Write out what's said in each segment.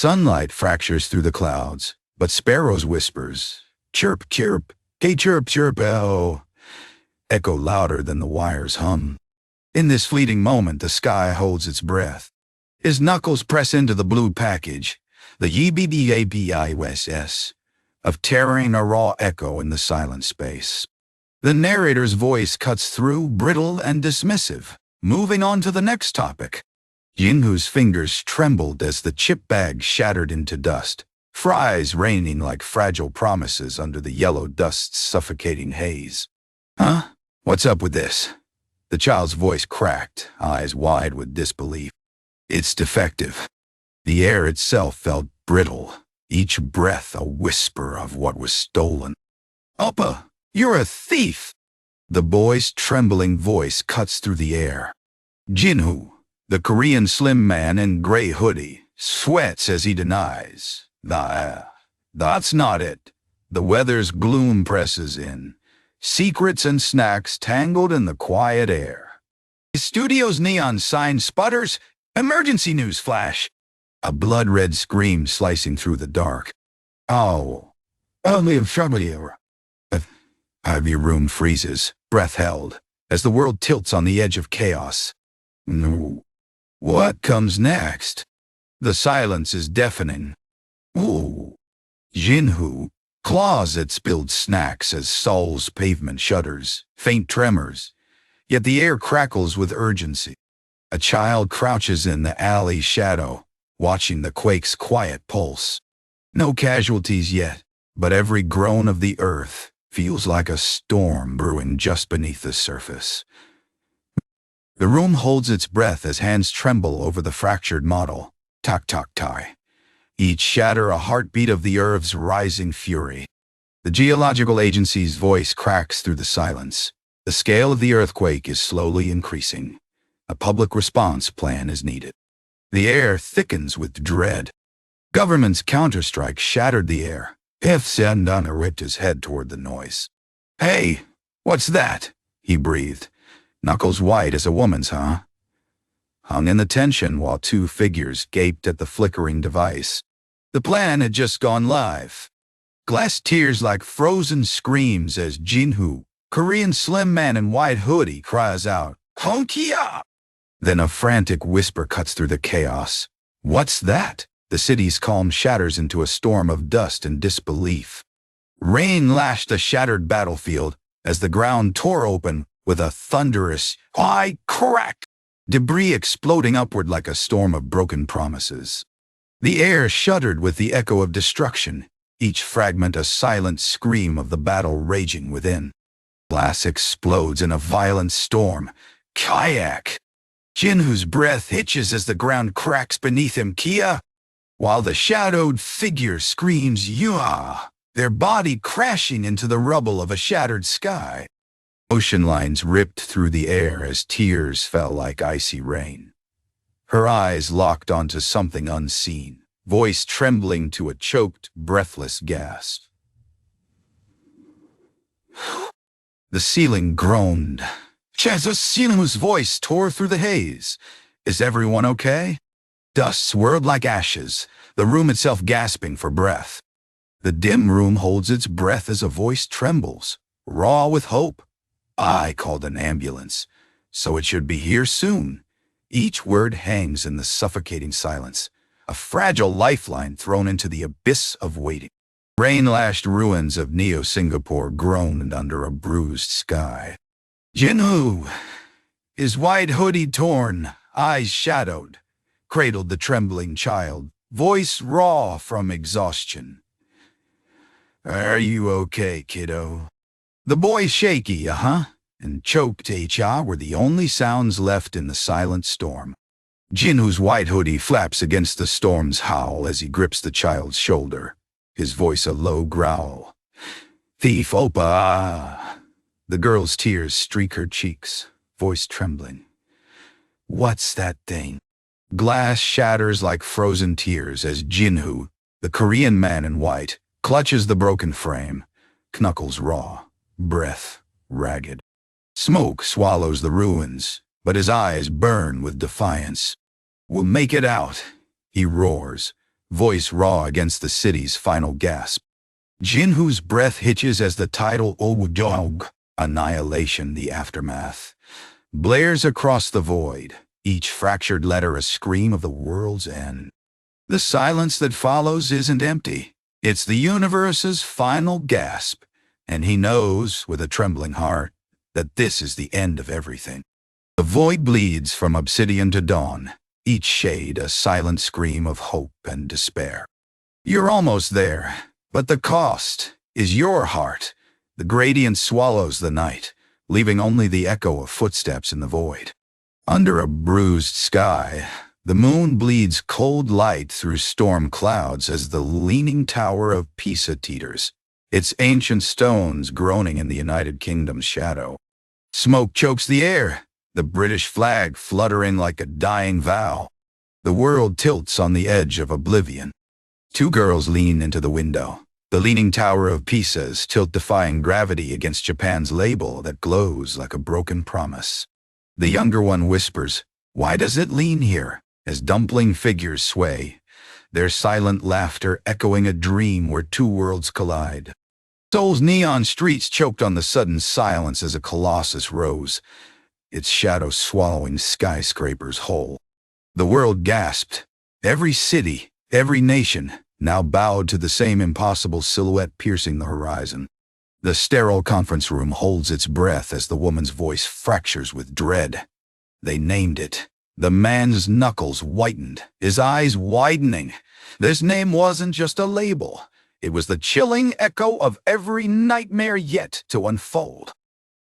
Sunlight fractures through the clouds, but sparrows' whispers, chirp, chirp, hey chirp, chirp, oh, echo louder than the wire's hum. In this fleeting moment, the sky holds its breath. His knuckles press into the blue package, the YBBABISS, of tearing a raw echo in the silent space. The narrator's voice cuts through, brittle and dismissive, moving on to the next topic. Jinhu's fingers trembled as the chip bag shattered into dust, fries raining like fragile promises under the yellow dust's suffocating haze. Huh? What's up with this? The child's voice cracked, eyes wide with disbelief. It's defective. The air itself felt brittle, each breath a whisper of what was stolen. Oppa, you're a thief! The boy's trembling voice cuts through the air. Jinhu, the Korean slim man in gray hoodie, sweats as he denies. That's not it. The weather's gloom presses in. Secrets and snacks tangled in the quiet air. The studio's neon sign sputters. Emergency news flash. A blood-red scream slicing through the dark. Oh, only a familiar. Heavy room freezes, breath held, as the world tilts on the edge of chaos. No. What comes next? The silence is deafening. Ooh. Jinhu claws at spilled snacks as Seoul's pavement shudders, faint tremors. Yet the air crackles with urgency. A child crouches in the alley shadow, watching the quake's quiet pulse. No casualties yet, but every groan of the earth feels like a storm brewing just beneath the surface. The room holds its breath as hands tremble over the fractured model. Tak tak tai. Each shatter a heartbeat of the Earth's rising fury. The geological agency's voice cracks through the silence. The scale of the earthquake is slowly increasing. A public response plan is needed. The air thickens with dread. Government's counterstrike shattered the air. If Sandana ripped his head toward the noise. Hey, what's that? He breathed. Knuckles white as a woman's, huh? Hung in the tension while two figures gaped at the flickering device. The plan had just gone live. Glass tears like frozen screams as Jinhu, Korean slim man in white hoodie, cries out, Honkia! Then a frantic whisper cuts through the chaos. What's that? The city's calm shatters into a storm of dust and disbelief. Rain lashed the shattered battlefield as the ground tore open with a thunderous, "Why, crack!" debris exploding upward like a storm of broken promises. The air shuddered with the echo of destruction, each fragment a silent scream of the battle raging within. Glass explodes in a violent storm. Kayak! Jinhu's breath hitches as the ground cracks beneath him. Kia! While the shadowed figure screams, Yua! Their body crashing into the rubble of a shattered sky. Ocean lines ripped through the air as tears fell like icy rain. Her eyes locked onto something unseen, voice trembling to a choked, breathless gasp. The ceiling groaned. Chazusinu's voice tore through the haze. Is everyone okay? Dust swirled like ashes, the room itself gasping for breath. The dim room holds its breath as a voice trembles, raw with hope. I called an ambulance, so it should be here soon. Each word hangs in the suffocating silence, a fragile lifeline thrown into the abyss of waiting. Rain-lashed ruins of Neo-Singapore groaned under a bruised sky. Jinhu, his white hoodie torn, eyes shadowed, cradled the trembling child, voice raw from exhaustion. Are you okay, kiddo? The boy shaky, and choked "cha" were the only sounds left in the silent storm. Jinhu's white hoodie flaps against the storm's howl as he grips the child's shoulder, his voice a low growl. Thief Opa! The girl's tears streak her cheeks, voice trembling. What's that thing? Glass shatters like frozen tears as Jinhu, the Korean man in white, clutches the broken frame, knuckles raw, breath ragged. Smoke swallows the ruins, but his eyes burn with defiance. We'll make it out, he roars, voice raw against the city's final gasp. Jinhu's breath hitches as the title onward, annihilation, the aftermath, blares across the void, each fractured letter a scream of the world's end. The silence that follows isn't empty. It's the universe's final gasp, and he knows, with a trembling heart, that this is the end of everything. The void bleeds from obsidian to dawn, each shade a silent scream of hope and despair. You're almost there, but the cost is your heart. The gradient swallows the night, leaving only the echo of footsteps in the void. Under a bruised sky, the moon bleeds cold light through storm clouds as the leaning tower of Pisa teeters, its ancient stones groaning in the United Kingdom's shadow. Smoke chokes the air, the British flag fluttering like a dying vow. The world tilts on the edge of oblivion. Two girls lean into the window. The leaning tower of Pisa's tilt defying gravity against Japan's label that glows like a broken promise. The younger one whispers, "Why does it lean here?" as dumpling figures sway, their silent laughter echoing a dream where two worlds collide. Seoul's neon streets choked on the sudden silence as a colossus rose, its shadow swallowing skyscrapers whole. The world gasped. Every city, every nation, now bowed to the same impossible silhouette piercing the horizon. The sterile conference room holds its breath as the woman's voice fractures with dread. They named it. The man's knuckles whitened, his eyes widening. This name wasn't just a label. It was the chilling echo of every nightmare yet to unfold.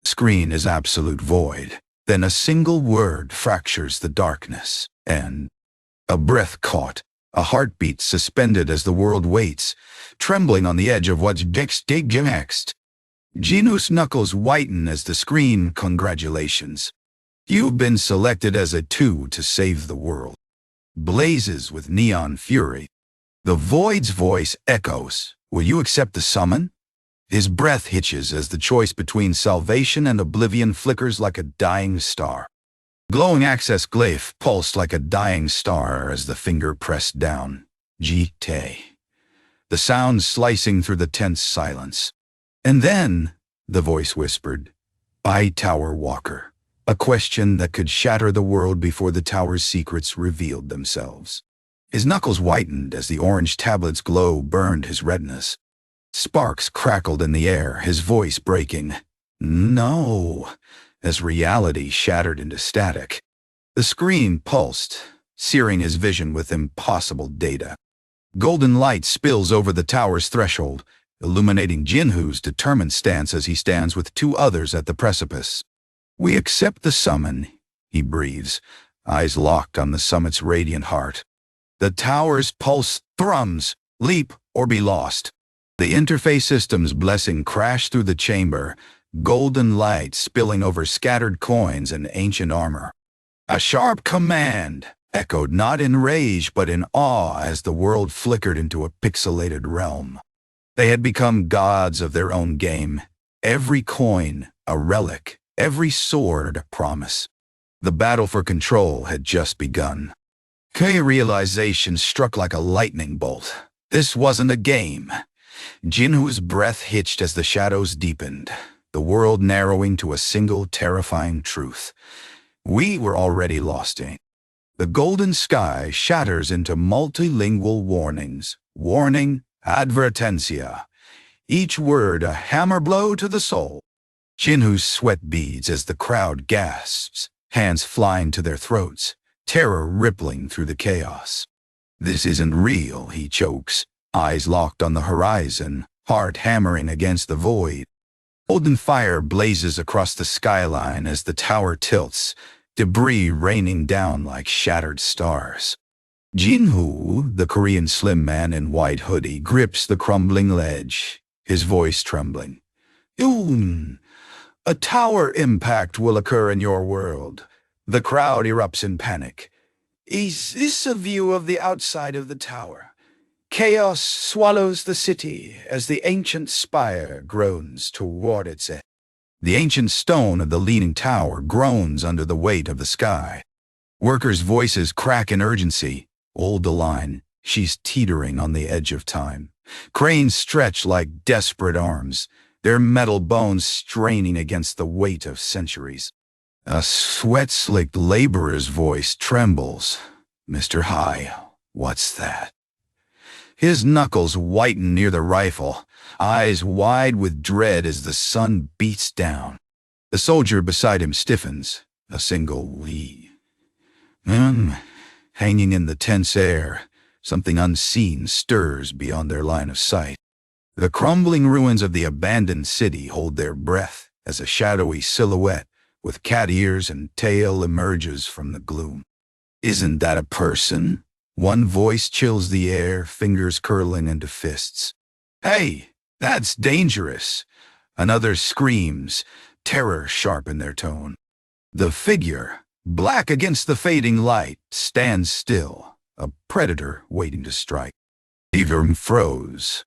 The screen is absolute void. Then a single word fractures the darkness, and a breath caught, a heartbeat suspended as the world waits, trembling on the edge of what's next. Jinhu's knuckles whiten as the screen congratulations. You've been selected as a 2 to save the world. Blazes with neon fury. The void's voice echoes. Will you accept the summon? His breath hitches as the choice between salvation and oblivion flickers like a dying star. Glowing access glyph pulsed like a dying star as the finger pressed down. G-T. The sound slicing through the tense silence. And then, the voice whispered, "I, Tower Walker." A question that could shatter the world before the tower's secrets revealed themselves. His knuckles whitened as the orange tablet's glow burned his retinas. Sparks crackled in the air, his voice breaking. "No," as reality shattered into static. The screen pulsed, searing his vision with impossible data. Golden light spills over the tower's threshold, illuminating Jinhu's determined stance as he stands with two others at the precipice. "We accept the summon," he breathes, eyes locked on the summit's radiant heart. The tower's pulse thrums, leap or be lost. The interface system's blessing crashed through the chamber, golden light spilling over scattered coins and ancient armor. A sharp command echoed not in rage but in awe as the world flickered into a pixelated realm. They had become gods of their own game, every coin a relic, every sword a promise. The battle for control had just begun. Realization struck like a lightning bolt. This wasn't a game. Jinhu's breath hitched as the shadows deepened, the world narrowing to a single terrifying truth. We were already lost in. The golden sky shatters into multilingual warnings. Warning, advertencia. Each word a hammer blow to the soul. Jinhu's sweat beads as the crowd gasps, hands flying to their throats, terror rippling through the chaos. "This isn't real," he chokes, eyes locked on the horizon, heart hammering against the void. Golden fire blazes across the skyline as the tower tilts, debris raining down like shattered stars. Jinhu, the Korean slim man in white hoodie, grips the crumbling ledge, his voice trembling. "Yoon, a tower impact will occur in your world." The crowd erupts in panic. "Is this a view of the outside of the tower?" Chaos swallows the city as the ancient spire groans toward its end. The ancient stone of the leaning tower groans under the weight of the sky. Workers' voices crack in urgency. "Hold the line. She's teetering on the edge of time. Cranes stretch like desperate arms, their metal bones straining against the weight of centuries. A sweat-slicked laborer's voice trembles. "Mr. High, what's that?" His knuckles whiten near the rifle, eyes wide with dread as the sun beats down. The soldier beside him stiffens, a single "we." Hanging in the tense air, something unseen stirs beyond their line of sight. The crumbling ruins of the abandoned city hold their breath as a shadowy silhouette with cat ears and tail emerges from the gloom. "Isn't that a person?" One voice chills the air, fingers curling into fists. "Hey, that's dangerous!" Another screams, terror sharp in their tone. The figure, black against the fading light, stands still, a predator waiting to strike. Evern froze.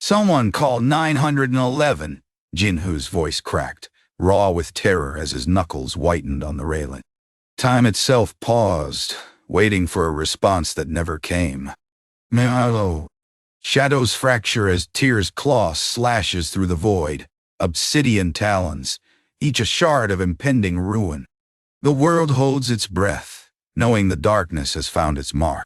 "Someone call 911, Jinhu's voice cracked, raw with terror as his knuckles whitened on the railing. Time itself paused, waiting for a response that never came. "Meow." Shadows fracture as Tyr's claw slashes through the void, obsidian talons, each a shard of impending ruin. The world holds its breath, knowing the darkness has found its mark.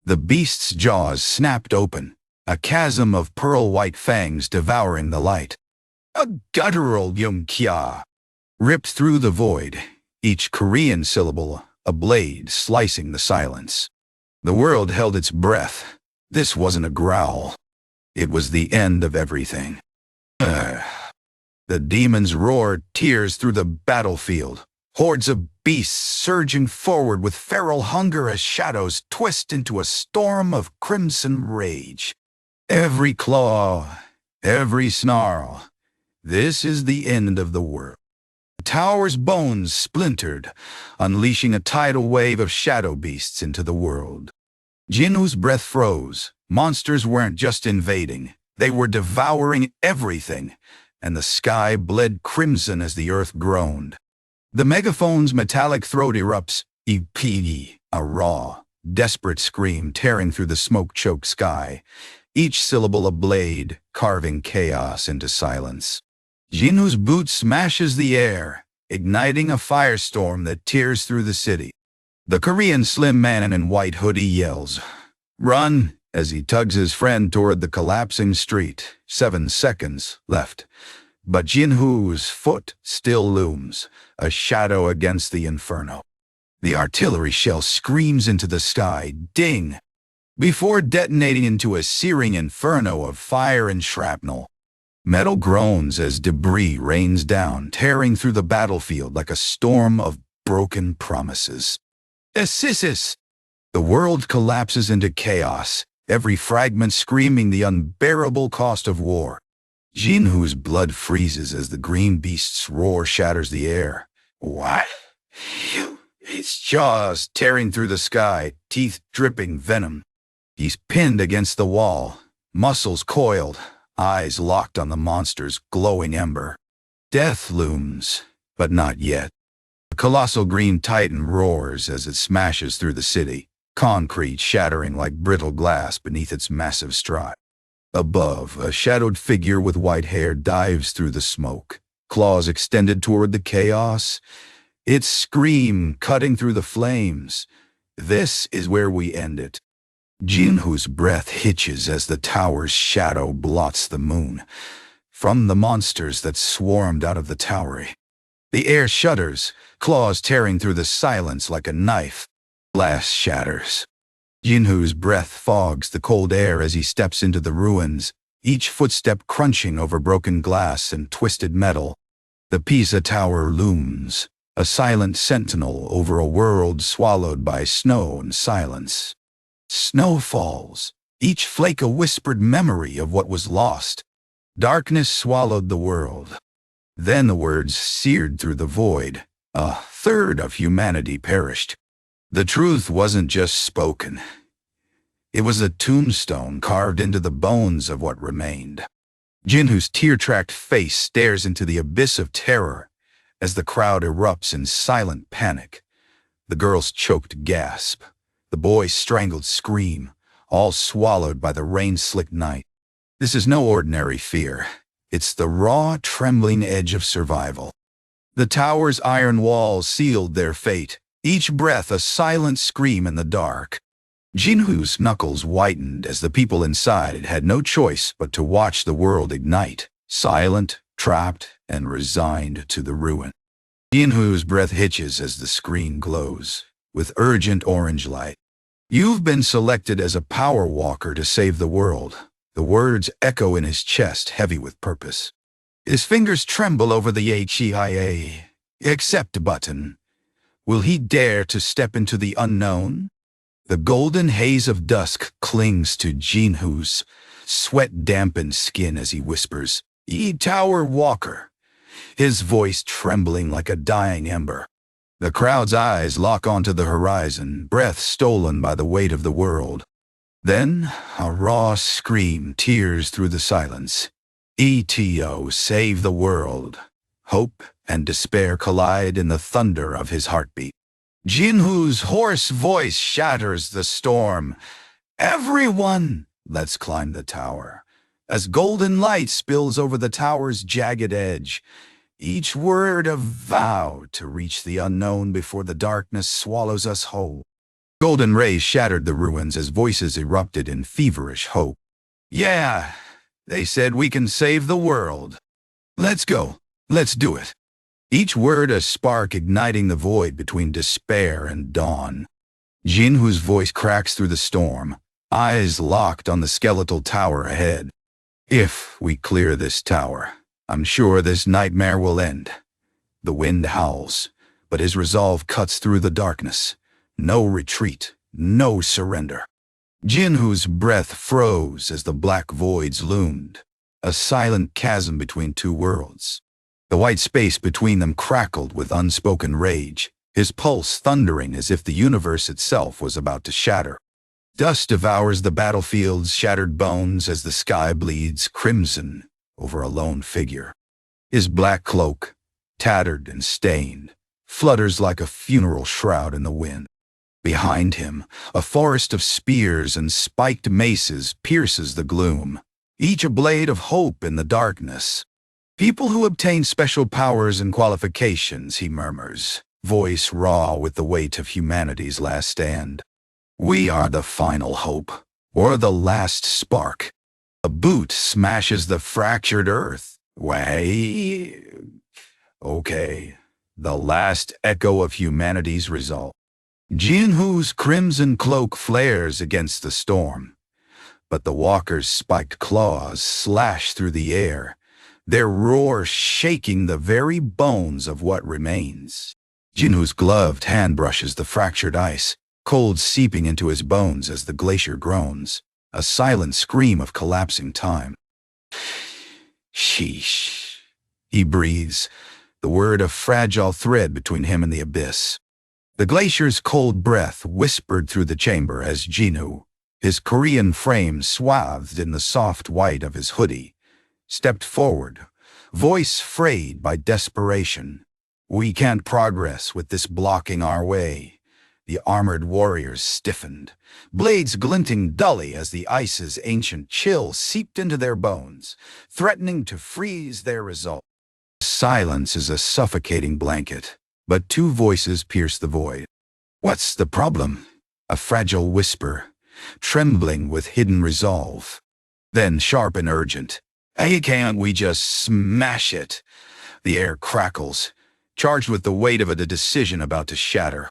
The beast's jaws snapped open, a chasm of pearl-white fangs devouring the light. A guttural yum-kya ripped through the void, each Korean syllable a blade slicing the silence. The world held its breath. This wasn't a growl. It was the end of everything. The demons roared tears through the battlefield, hordes of beasts surging forward with feral hunger as shadows twist into a storm of crimson rage. Every claw, every snarl. This is the end of the world. The tower's bones splintered, unleashing a tidal wave of shadow beasts into the world. Jinhu's breath froze. Monsters weren't just invading. They were devouring everything, and the sky bled crimson as the earth groaned. The megaphone's metallic throat erupts, "Epee," a raw, desperate scream tearing through the smoke-choked sky, each syllable a blade, carving chaos into silence. Jinhu's boot smashes the air, igniting a firestorm that tears through the city. The Korean slim man in white hoodie yells, "Run!" as he tugs his friend toward the collapsing street. 7 seconds left. But Jinhu's foot still looms, a shadow against the inferno. The artillery shell screams into the sky, ding, before detonating into a searing inferno of fire and shrapnel. Metal groans as debris rains down, tearing through the battlefield like a storm of broken promises. Assissus! The world collapses into chaos, every fragment screaming the unbearable cost of war. Jinhu's blood freezes as the green beast's roar shatters the air. What? Its jaws tearing through the sky, teeth dripping venom. He's pinned against the wall, muscles coiled, eyes locked on the monster's glowing ember. Death looms, but not yet. The colossal green titan roars as it smashes through the city, concrete shattering like brittle glass beneath its massive stride. Above, a shadowed figure with white hair dives through the smoke, claws extended toward the chaos, its scream cutting through the flames. This is where we end it. Jinhu's breath hitches as the tower's shadow blots the moon. From the monsters that swarmed out of the tower, the air shudders, claws tearing through the silence like a knife. Glass shatters. Jinhu's breath fogs the cold air as he steps into the ruins, each footstep crunching over broken glass and twisted metal. The Pisa Tower looms, a silent sentinel over a world swallowed by snow and silence. Snow falls, each flake a whispered memory of what was lost. Darkness swallowed the world. Then the words seared through the void. A third of humanity perished. The truth wasn't just spoken. It was a tombstone carved into the bones of what remained. Jinhu's tear-tracked face stares into the abyss of terror as the crowd erupts in silent panic. The girl's choked gasp, the boy's strangled scream, all swallowed by the rain-slicked night. This is no ordinary fear. It's the raw, trembling edge of survival. The tower's iron walls sealed their fate, each breath a silent scream in the dark. Jinhu's knuckles whitened as the people inside had no choice but to watch the world ignite, silent, trapped, and resigned to the ruin. Jinhu's breath hitches as the screen glows, with urgent orange light. You've been selected as a power walker to save the world. The words echo in his chest, heavy with purpose. His fingers tremble over the HEIA accept button. Will he dare to step into the unknown? The golden haze of dusk clings to Jinhu's sweat-dampened skin as he whispers, "Ye Tower Walker," his voice trembling like a dying ember. The crowd's eyes lock onto the horizon, breath stolen by the weight of the world. Then, a raw scream tears through the silence. ETO, save the world. Hope and despair collide in the thunder of his heartbeat. Jinhu's hoarse voice shatters the storm. "Everyone, let's climb the tower." As golden light spills over the tower's jagged edge, each word a vow to reach the unknown before the darkness swallows us whole. Golden rays shattered the ruins as voices erupted in feverish hope. "Yeah," they said, "we can save the world. Let's go. Let's do it." Each word a spark igniting the void between despair and dawn. Jinhu's voice cracks through the storm, eyes locked on the skeletal tower ahead. "If we clear this tower, I'm sure this nightmare will end." The wind howls, but his resolve cuts through the darkness. No retreat, no surrender. Jinhu's breath froze as the black voids loomed, a silent chasm between two worlds. The white space between them crackled with unspoken rage, his pulse thundering as if the universe itself was about to shatter. Dust devours the battlefield's shattered bones as the sky bleeds crimson over a lone figure. His black cloak, tattered and stained, flutters like a funeral shroud in the wind. Behind him, a forest of spears and spiked maces pierces the gloom, each a blade of hope in the darkness. "People who obtain special powers and qualifications," he murmurs, voice raw with the weight of humanity's last stand. "We are the final hope, or the last spark." A boot smashes the fractured earth. Okay, the last echo of humanity's resolve. Jinhu's crimson cloak flares against the storm, but the walker's spiked claws slash through the air, their roar shaking the very bones of what remains. Jinhu's gloved hand brushes the fractured ice, cold seeping into his bones as the glacier groans, a silent scream of collapsing time. "Sheesh," he breathes, the word a fragile thread between him and the abyss. The glacier's cold breath whispered through the chamber as Jinhu, his Korean frame swathed in the soft white of his hoodie, stepped forward, voice frayed by desperation. "We can't progress with this blocking our way." The armored warriors stiffened, blades glinting dully as the ice's ancient chill seeped into their bones, threatening to freeze their resolve. Silence is a suffocating blanket, but two voices pierce the void. "What's the problem?" A fragile whisper, trembling with hidden resolve. Then sharp and urgent, "Hey, can't we just smash it?" The air crackles, charged with the weight of a decision about to shatter.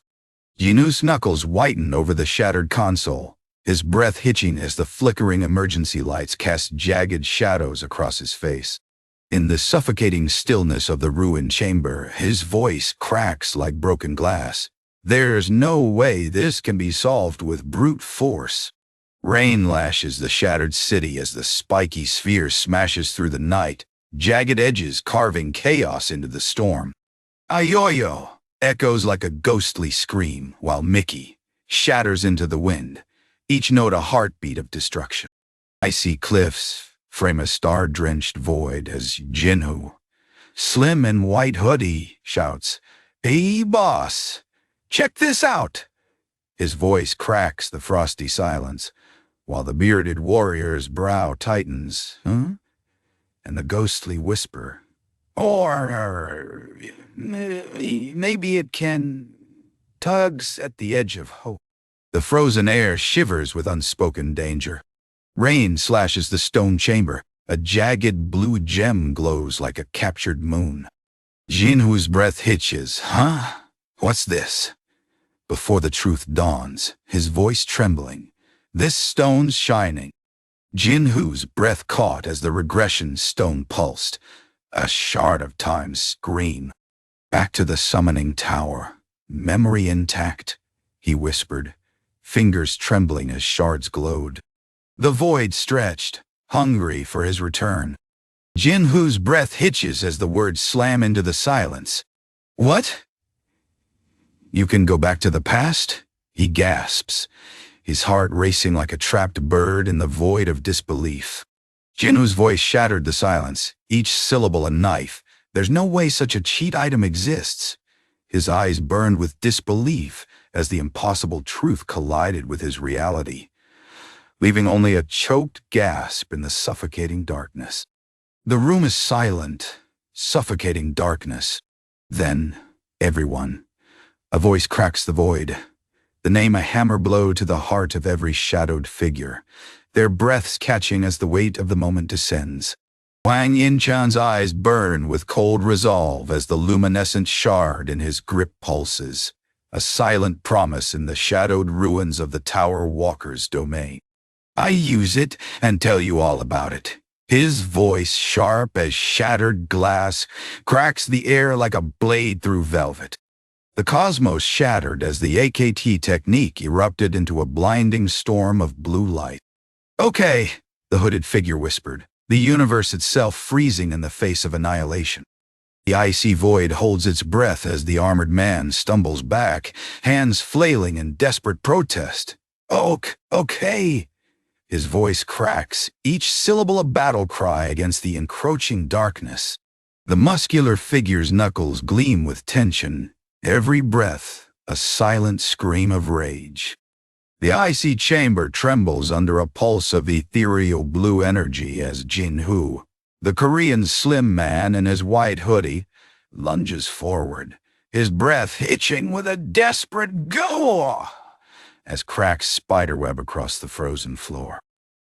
Jinhu's knuckles whiten over the shattered console, his breath hitching as the flickering emergency lights cast jagged shadows across his face. In the suffocating stillness of the ruined chamber, his voice cracks like broken glass. "There's no way this can be solved with brute force." Rain lashes the shattered city as the spiky sphere smashes through the night, jagged edges carving chaos into the storm. "Ayoyo!" echoes like a ghostly scream, while Mickey shatters into the wind, each note a heartbeat of destruction. Icy cliffs frame a star-drenched void as Jinhu, slim in white hoodie, shouts, "Hey, boss, check this out!" His voice cracks the frosty silence. while the bearded warrior's brow tightens, and the ghostly whisper, or maybe it can, tugs at the edge of hope. The frozen air shivers with unspoken danger. Rain slashes the stone chamber. A jagged blue gem glows like a captured moon. Jinhu's breath hitches. Huh? What's this? Before the truth dawns, his voice trembling. This stone's shining. Jinhu's breath caught as the regression stone pulsed. A shard of time's scream. Back to the summoning tower. Memory intact, he whispered, fingers trembling as shards glowed. The void stretched, hungry for his return. Jinhu's breath hitches as the words slam into the silence. What? You can go back to the past? He gasps, his heart racing like a trapped bird in the void of disbelief. Jinhu's voice shattered the silence, each syllable a knife. There's no way such a cheat item exists. His eyes burned with disbelief as the impossible truth collided with his reality, leaving only a choked gasp in the suffocating darkness. The room is silent, suffocating darkness. Then, everyone. A voice cracks the void. The name a hammer blow to the heart of every shadowed figure, their breaths catching as the weight of the moment descends. Wang Yinchan's eyes burn with cold resolve as the luminescent shard in his grip pulses, a silent promise in the shadowed ruins of the Tower Walker's domain. I use it and tell you all about it. His voice, sharp as shattered glass, cracks the air like a blade through velvet. The cosmos shattered as the AKT technique erupted into a blinding storm of blue light. Okay, the hooded figure whispered, the universe itself freezing in the face of annihilation. The icy void holds its breath as the armored man stumbles back, hands flailing in desperate protest. Okay. His voice cracks, each syllable a battle cry against the encroaching darkness. The muscular figure's knuckles gleam with tension, every breath a silent scream of rage. The icy chamber trembles under a pulse of ethereal blue energy as Jinhu, the Korean slim man in his white hoodie, lunges forward, his breath hitching with a desperate go as cracks spiderweb across the frozen floor.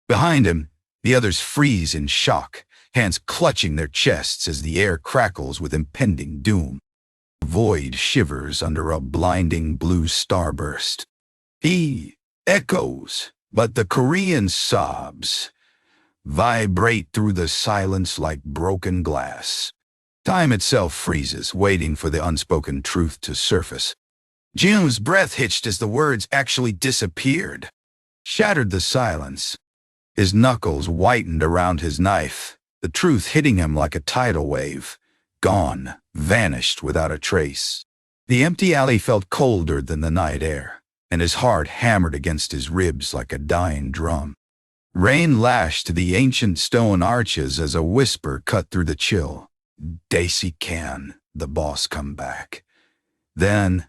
Behind him, the others freeze in shock, hands clutching their chests as the air crackles with impending doom. The void shivers under a blinding blue starburst. He echoes, but the Korean sobs vibrate through the silence like broken glass. Time itself freezes, waiting for the unspoken truth to surface. Jinhu's breath hitched as the words actually disappeared, shattered the silence. His knuckles whitened around his knife, the truth hitting him like a tidal wave. Gone, vanished without a trace. The empty alley felt colder than the night air, and his heart hammered against his ribs like a dying drum. Rain lashed the ancient stone arches as a whisper cut through the chill. Daisy can, the boss come back. Then,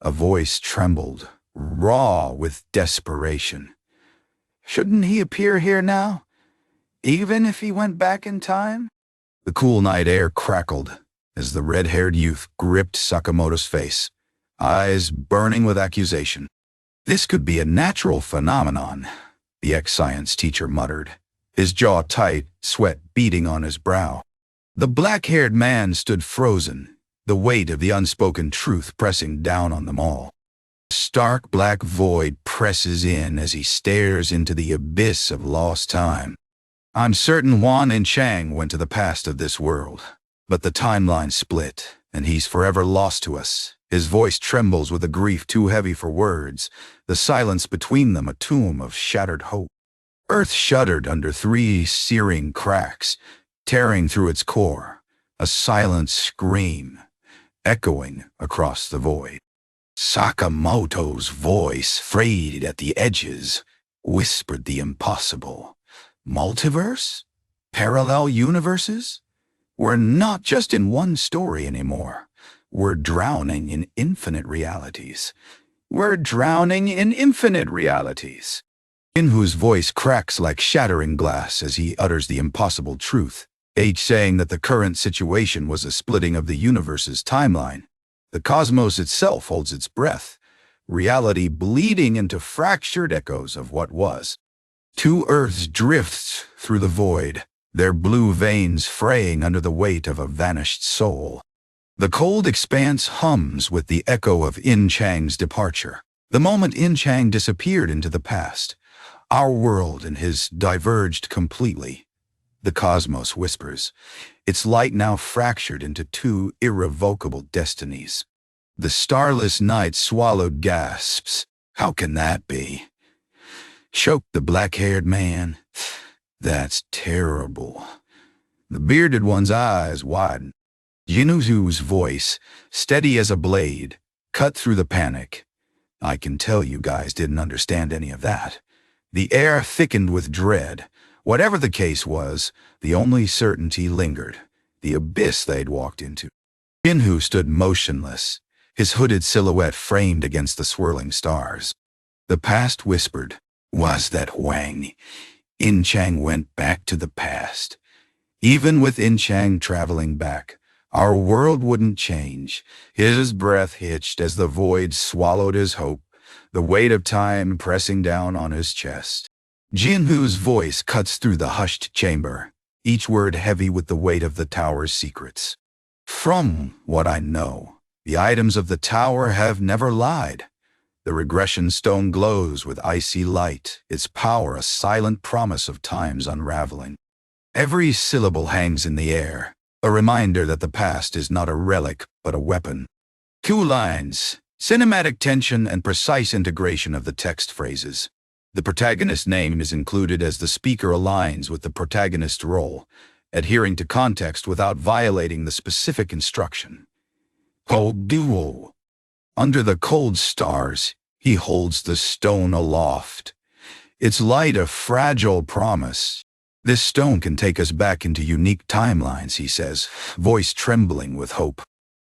a voice trembled, raw with desperation. Shouldn't he appear here now, even if he went back in time? The cool night air crackled as the red-haired youth gripped Sakamoto's face, eyes burning with accusation. This could be a natural phenomenon, the ex-science teacher muttered, his jaw tight, sweat beading on his brow. The black-haired man stood frozen, the weight of the unspoken truth pressing down on them all. A stark black void presses in as he stares into the abyss of lost time. I'm certain Wan and Chang went to the past of this world, but the timeline split, and he's forever lost to us. His voice trembles with a grief too heavy for words, the silence between them a tomb of shattered hope. Earth shuddered under 3 searing cracks, tearing through its core, a silent scream, echoing across the void. Sakamoto's voice, frayed at the edges, whispered the impossible. Multiverse? Parallel universes? We're not just in one story anymore. We're drowning in infinite realities. We're drowning in infinite realities. Jinhu's voice cracks like shattering glass as he utters the impossible truth, saying that the current situation was a splitting of the universe's timeline. The cosmos itself holds its breath, reality bleeding into fractured echoes of what was. Two Earths drift through the void, their blue veins fraying under the weight of a vanished soul. The cold expanse hums with the echo of In Chang's departure. The moment In Chang disappeared into the past, our world and his diverged completely. The cosmos whispers, its light now fractured into two irrevocable destinies. The starless night swallowed gasps. How can that be? Choked the black-haired man. That's terrible. The bearded one's eyes widened. Jinhu's voice, steady as a blade, cut through the panic. I can tell you guys didn't understand any of that. The air thickened with dread. Whatever the case was, the only certainty lingered, the abyss they'd walked into. Jinhu stood motionless, his hooded silhouette framed against the swirling stars. The past whispered, was that Wang? In Chang went back to the past. Even with In Chang traveling back, our world wouldn't change. His breath hitched as the void swallowed his hope, the weight of time pressing down on his chest. Jinhu's voice cuts through the hushed chamber, each word heavy with the weight of the tower's secrets. From what I know, the items of the tower have never lied. The regression stone glows with icy light, its power a silent promise of time's unraveling. Every syllable hangs in the air, a reminder that the past is not a relic but a weapon. Two lines, cinematic tension and precise integration of the text phrases. The protagonist's name is included as the speaker aligns with the protagonist's role, adhering to context without violating the specific instruction. Duo. Under the cold stars, he holds the stone aloft. Its light a fragile promise. This stone can take us back into unique timelines, he says, voice trembling with hope.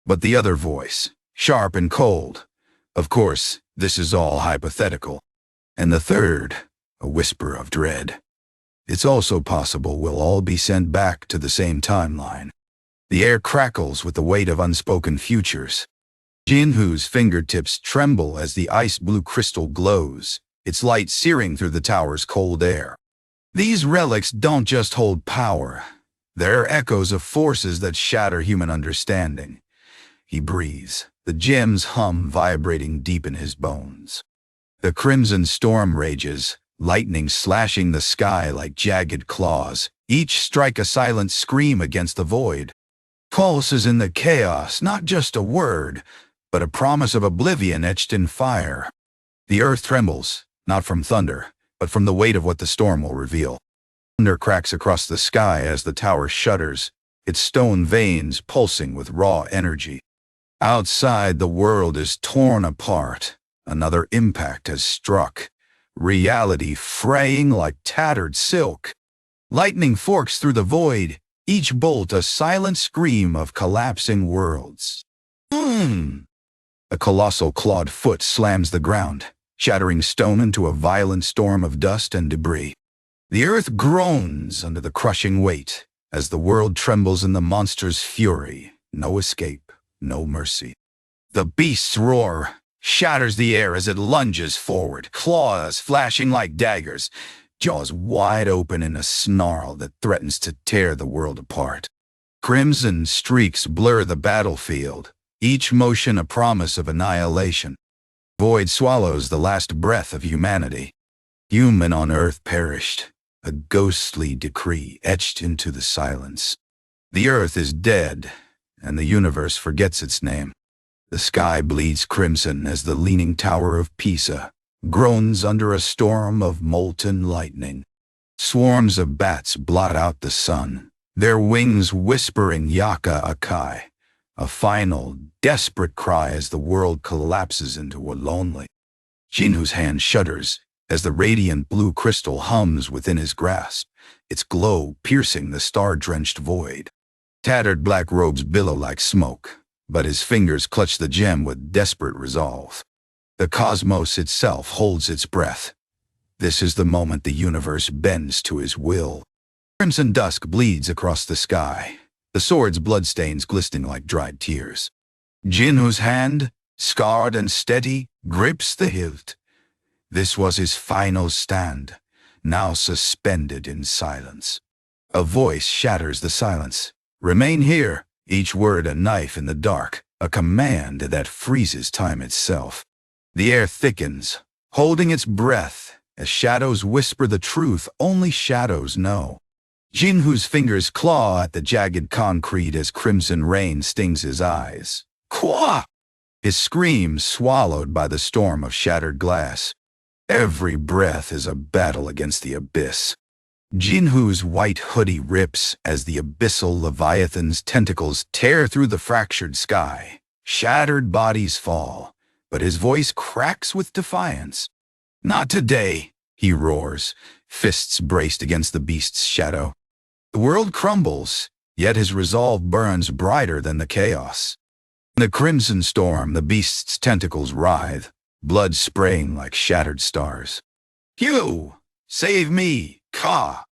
But the other voice, sharp and cold. Of course, this is all hypothetical. And the third, a whisper of dread. It's also possible we'll all be sent back to the same timeline. The air crackles with the weight of unspoken futures. Jinhu's fingertips tremble as the ice-blue crystal glows, its light searing through the tower's cold air. These relics don't just hold power. They're echoes of forces that shatter human understanding. He breathes, the gems hum vibrating deep in his bones. The crimson storm rages, lightning slashing the sky like jagged claws, each strike a silent scream against the void. Pulses in the chaos, not just a word, but a promise of oblivion etched in fire. The earth trembles, not from thunder, but from the weight of what the storm will reveal. Thunder cracks across the sky as the tower shudders, its stone veins pulsing with raw energy. Outside, the world is torn apart. Another impact has struck, reality fraying like tattered silk. Lightning forks through the void, each bolt a silent scream of collapsing worlds. A colossal clawed foot slams the ground, shattering stone into a violent storm of dust and debris. The earth groans under the crushing weight, as the world trembles in the monster's fury. No escape, no mercy. The beast's roar shatters the air as it lunges forward, claws flashing like daggers, jaws wide open in a snarl that threatens to tear the world apart. Crimson streaks blur the battlefield, each motion a promise of annihilation. Void swallows the last breath of humanity. Human on earth perished, a ghostly decree etched into the silence. The earth is dead, and the universe forgets its name. The sky bleeds crimson as the leaning tower of Pisa groans under a storm of molten lightning. Swarms of bats blot out the sun, their wings whispering Yaka Akai, a final, desperate cry as the world collapses into a lonely. Jinhu's hand shudders as the radiant blue crystal hums within his grasp, its glow piercing the star-drenched void. Tattered black robes billow like smoke, but his fingers clutch the gem with desperate resolve. The cosmos itself holds its breath. This is the moment the universe bends to his will. Crimson dusk bleeds across the sky, the sword's bloodstains glistening like dried tears. Jinhu's hand, scarred and steady, grips the hilt. This was his final stand, now suspended in silence. A voice shatters the silence. Remain here, each word a knife in the dark, a command that freezes time itself. The air thickens, holding its breath, as shadows whisper the truth only shadows know. Jinhu's fingers claw at the jagged concrete as crimson rain stings his eyes. Kwa! His scream swallowed by the storm of shattered glass. Every breath is a battle against the abyss. Jinhu's white hoodie rips as the abyssal leviathan's tentacles tear through the fractured sky. Shattered bodies fall, but his voice cracks with defiance. Not today, he roars, fists braced against the beast's shadow. The world crumbles, yet his resolve burns brighter than the chaos. In the crimson storm, the beast's tentacles writhe, blood spraying like shattered stars. You! Save me! Ka!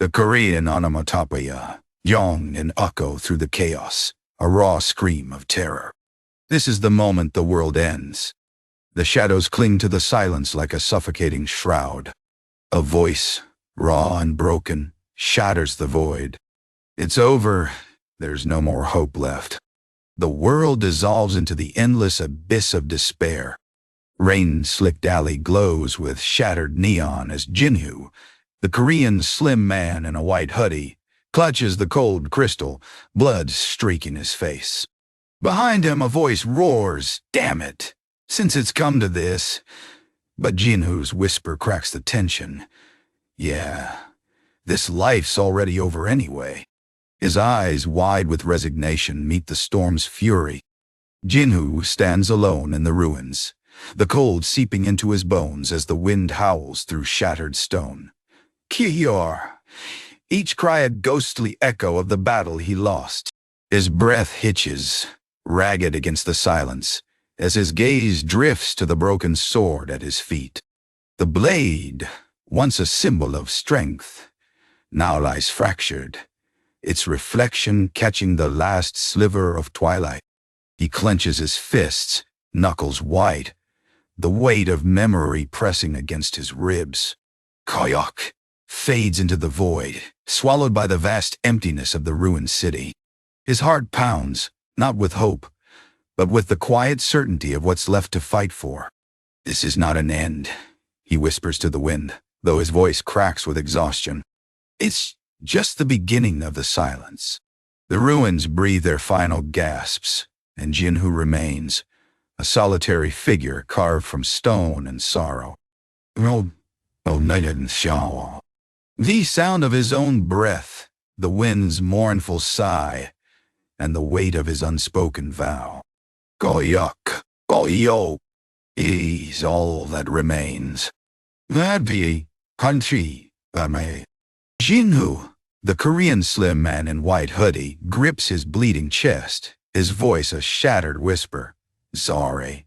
The Korean onomatopoeia yawned and echoed through the chaos, a raw scream of terror. This is the moment the world ends. The shadows cling to the silence like a suffocating shroud. A voice, raw and broken, shatters the void. It's over. There's no more hope left. The world dissolves into the endless abyss of despair. Rain-slicked alley glows with shattered neon as Jinhu, the Korean slim man in a white hoodie, clutches the cold crystal, blood streaking his face. Behind him a voice roars, "Damn it, since it's come to this." But Jinhu's whisper cracks the tension. Yeah, this life's already over anyway. His eyes, wide with resignation, meet the storm's fury. Jinhu stands alone in the ruins, the cold seeping into his bones as the wind howls through shattered stone. Kiyor! Each cry a ghostly echo of the battle he lost. His breath hitches, ragged against the silence, as his gaze drifts to the broken sword at his feet. The blade, once a symbol of strength, now lies fractured, its reflection catching the last sliver of twilight. He clenches his fists, knuckles white, the weight of memory pressing against his ribs. Koyok fades into the void, swallowed by the vast emptiness of the ruined city. His heart pounds, not with hope, but with the quiet certainty of what's left to fight for. This is not an end, he whispers to the wind, though his voice cracks with exhaustion. It's just the beginning of the silence. The ruins breathe their final gasps, and Jinhu remains, a solitary figure carved from stone and sorrow. The sound of his own breath, the wind's mournful sigh, and the weight of his unspoken vow. Goyuk, Goyo, is all that remains. That be country, Jinhu, the Korean slim man in white hoodie, grips his bleeding chest, his voice a shattered whisper. Sorry,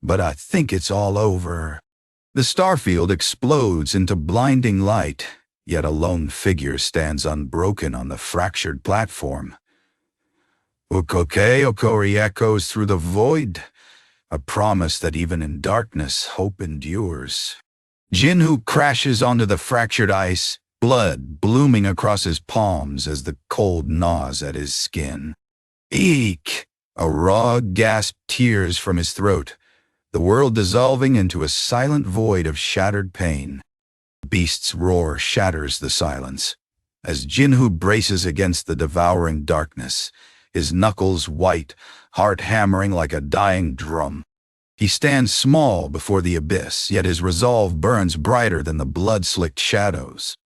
but I think it's all over. The starfield explodes into blinding light, yet a lone figure stands unbroken on the fractured platform. Ukoke Okori echoes through the void, a promise that even in darkness hope endures. Jinhu crashes onto the fractured ice, blood blooming across his palms as the cold gnaws at his skin. Eek! A raw gasp tears from his throat, the world dissolving into a silent void of shattered pain. The beast's roar shatters the silence, as Jinhu braces against the devouring darkness, his knuckles white, heart hammering like a dying drum. He stands small before the abyss, yet his resolve burns brighter than the blood-slicked shadows.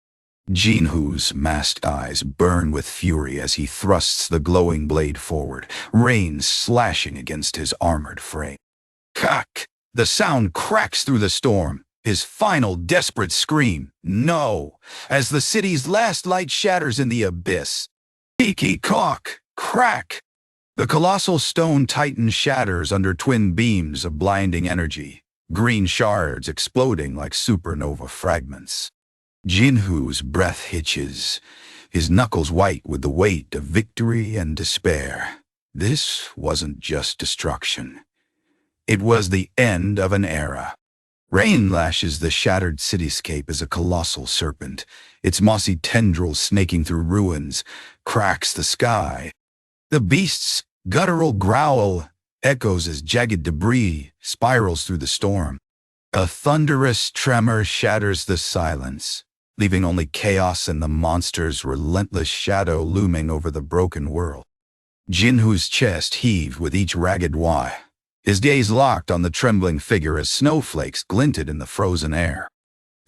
Jinhu's masked eyes burn with fury as he thrusts the glowing blade forward, rain slashing against his armored frame. Kak! The sound cracks through the storm, his final desperate scream, no, as the city's last light shatters in the abyss. Kiki-cock! Crack! The colossal stone titan shatters under twin beams of blinding energy, green shards exploding like supernova fragments. Jinhu's breath hitches, his knuckles white with the weight of victory and despair. This wasn't just destruction. It was the end of an era. Rain lashes the shattered cityscape as a colossal serpent, its mossy tendrils snaking through ruins, cracks the sky. The beast's guttural growl echoes as jagged debris spirals through the storm. A thunderous tremor shatters the silence, leaving only chaos and the monster's relentless shadow looming over the broken world. Jinhu's chest heaved with each ragged why, his gaze locked on the trembling figure as snowflakes glinted in the frozen air.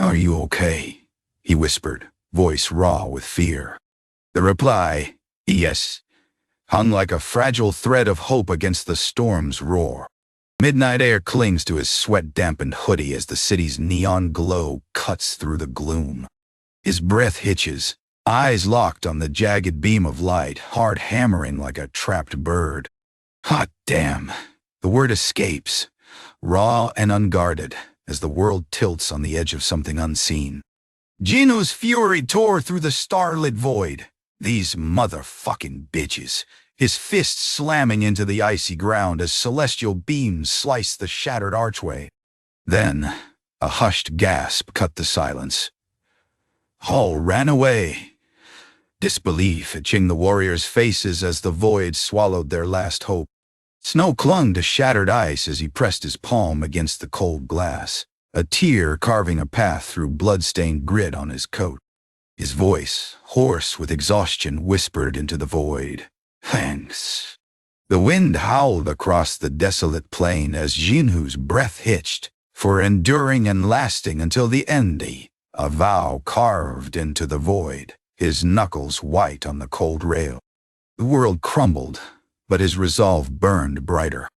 "Are you okay?" he whispered, voice raw with fear. The reply, "Yes," hung like a fragile thread of hope against the storm's roar. Midnight air clings to his sweat-dampened hoodie as the city's neon glow cuts through the gloom. His breath hitches, eyes locked on the jagged beam of light, heart hammering like a trapped bird. Hot damn! The word escapes, raw and unguarded, as the world tilts on the edge of something unseen. Jinhu's fury tore through the starlit void. These motherfucking bitches, his fists slamming into the icy ground as celestial beams sliced the shattered archway. Then, a hushed gasp cut the silence. All ran away. Disbelief etching the warriors' faces as the void swallowed their last hope. Snow clung to shattered ice as he pressed his palm against the cold glass, a tear carving a path through blood-stained grit on his coat. His voice, hoarse with exhaustion, whispered into the void, "Thanks." The wind howled across the desolate plain as Jinhu's breath hitched, for enduring and lasting until the end, a vow carved into the void, his knuckles white on the cold rail. The world crumbled, but his resolve burned brighter.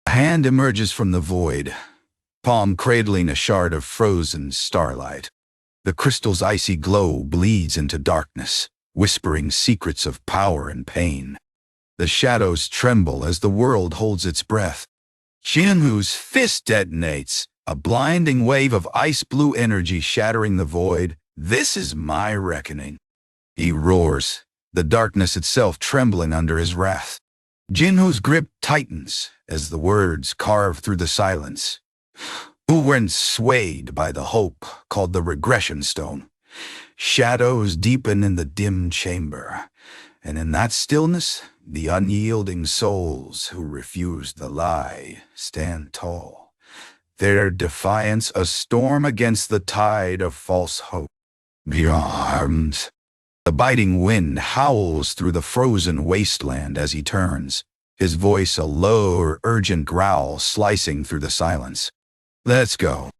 A hand emerges from the void, palm cradling a shard of frozen starlight. The crystal's icy glow bleeds into darkness, whispering secrets of power and pain. The shadows tremble as the world holds its breath. Jinhu's fist detonates, a blinding wave of ice-blue energy shattering the void. "This is my reckoning," he roars, the darkness itself trembling under his wrath. Jinhu's grip tightens as the words carve through the silence. Who went swayed by the hope called the Regression stone. Shadows deepen in the dim chamber, and in that stillness, the unyielding souls who refused the lie stand tall, their defiance a storm against the tide of false hope. Beyond, the biting wind howls through the frozen wasteland as he turns, his voice a low, urgent growl slicing through the silence. "Let's go."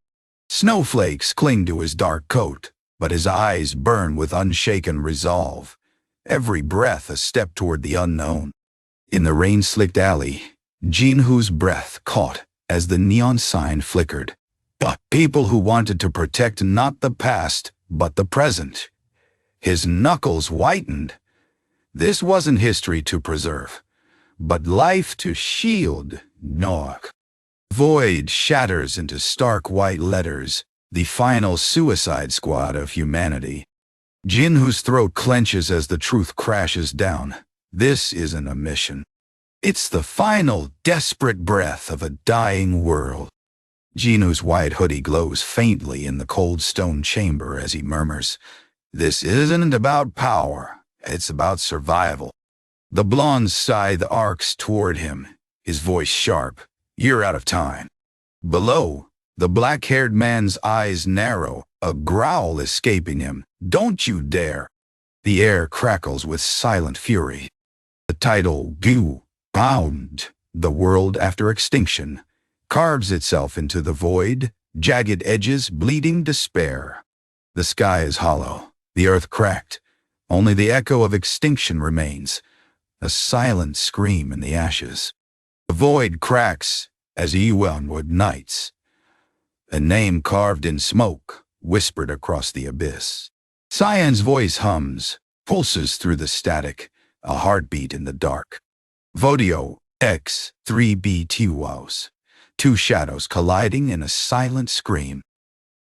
Snowflakes cling to his dark coat, but his eyes burn with unshaken resolve, every breath a step toward the unknown. In the rain-slicked alley, Jinhu's breath caught as the neon sign flickered. But people who wanted to protect not the past, but the present. His knuckles whitened. This wasn't history to preserve, but life to shield. Nog. Void shatters into stark white letters, the final suicide squad of humanity. Jinhu's throat clenches as the truth crashes down. This isn't a mission. It's the final, desperate breath of a dying world. Jinhu's white hoodie glows faintly in the cold stone chamber as he murmurs, "This isn't about power, it's about survival." The blonde scythe arcs toward him, his voice sharp, "You're out of time." Below, the black-haired man's eyes narrow, a growl escaping him, "Don't you dare." The air crackles with silent fury. The title, "Gu," bound, the world after extinction, carves itself into the void, jagged edges bleeding despair. The sky is hollow, the earth cracked. Only the echo of extinction remains, a silent scream in the ashes. The void cracks as onward nights. A name carved in smoke, whispered across the abyss. Cyan's voice hums, pulses through the static, a heartbeat in the dark. Vodio X 3B Tiwaos. two shadows colliding in a silent scream.